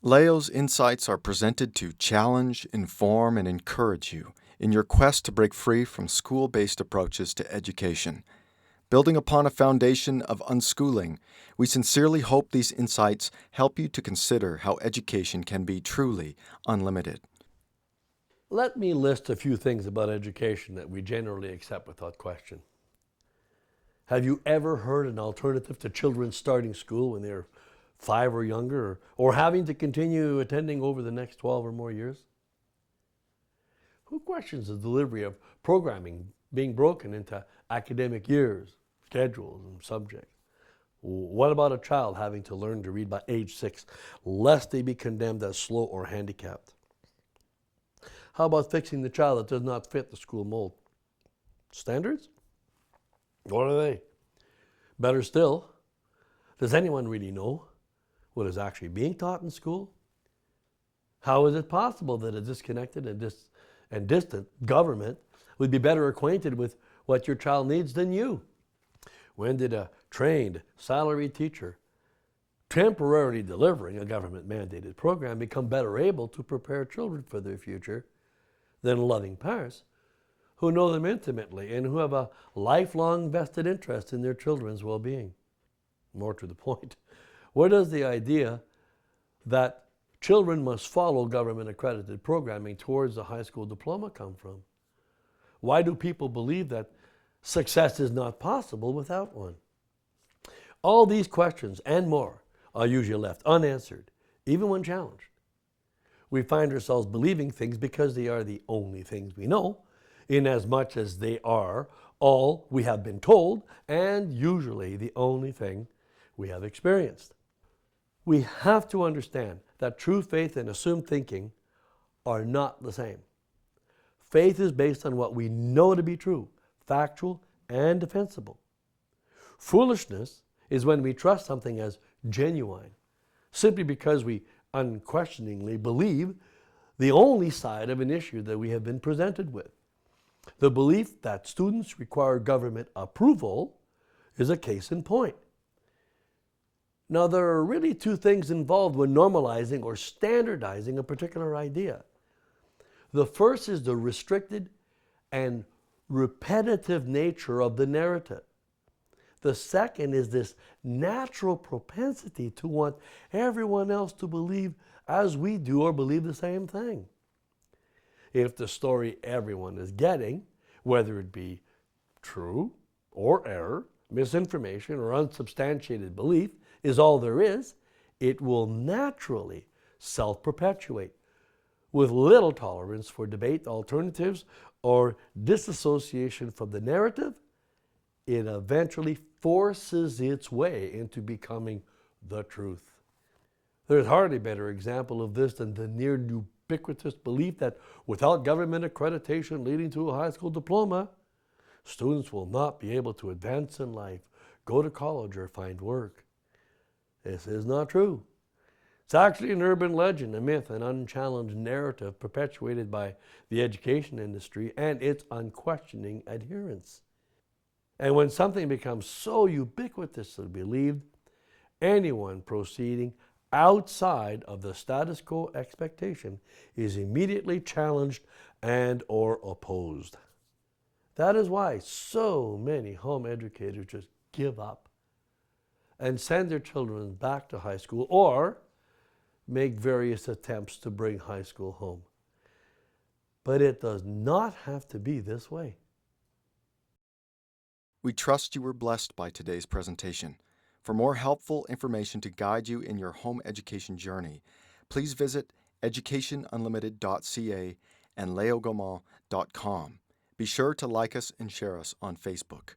Leo's insights are presented to challenge, inform, and encourage you in your quest to break free from school-based approaches to education. Building upon a foundation of unschooling, we sincerely hope these insights help you to consider how education can be truly unlimited. Let me list a few things about education that we generally accept without question. Have you ever heard an alternative to children starting school when they're 5 or younger, or having to continue attending over the next 12 or more years? Who questions the delivery of programming being broken into academic years, schedules, and subjects? What about a child having to learn to read by age 6, lest they be condemned as slow or handicapped? How about fixing the child that does not fit the school mold? Standards? What are they? Better still, does anyone really know what is actually being taught in school? How is it possible that a disconnected and distant government would be better acquainted with what your child needs than you? When did a trained, salaried teacher temporarily delivering a government-mandated program become better able to prepare children for their future than loving parents who know them intimately and who have a lifelong vested interest in their children's well-being? More to the point, where does the idea that children must follow government-accredited programming towards a high school diploma come from? Why do people believe that success is not possible without one? All these questions and more are usually left unanswered, even when challenged. We find ourselves believing things because they are the only things we know, inasmuch as they are all we have been told, and usually the only thing we have experienced. We have to understand that true faith and assumed thinking are not the same. Faith is based on what we know to be true, factual, and defensible. Foolishness is when we trust something as genuine, simply because we unquestioningly believe the only side of an issue that we have been presented with. The belief that students require government approval is a case in point. Now, there are really two things involved when normalizing or standardizing a particular idea. The first is the restricted and repetitive nature of the narrative. The second is this natural propensity to want everyone else to believe as we do or believe the same thing. If the story everyone is getting, whether it be true or error, misinformation or unsubstantiated belief, is all there is, it will naturally self-perpetuate with little tolerance for debate alternatives or disassociation from the narrative. It eventually forces its way into becoming the truth. There's hardly a better example of this than the near ubiquitous belief that without government accreditation leading to a high school diploma, students will not be able to advance in life, go to college, or find work. This is not true. It's actually an urban legend, a myth, an unchallenged narrative perpetuated by the education industry and its unquestioning adherents. And when something becomes so ubiquitously believed, anyone proceeding outside of the status quo expectation is immediately challenged and or opposed. That is why so many home educators just give up and send their children back to high school or make various attempts to bring high school home. But it does not have to be this way. We trust you were blessed by today's presentation. For more helpful information to guide you in your home education journey, please visit educationunlimited.ca and leogaumont.com. Be sure to like us and share us on Facebook.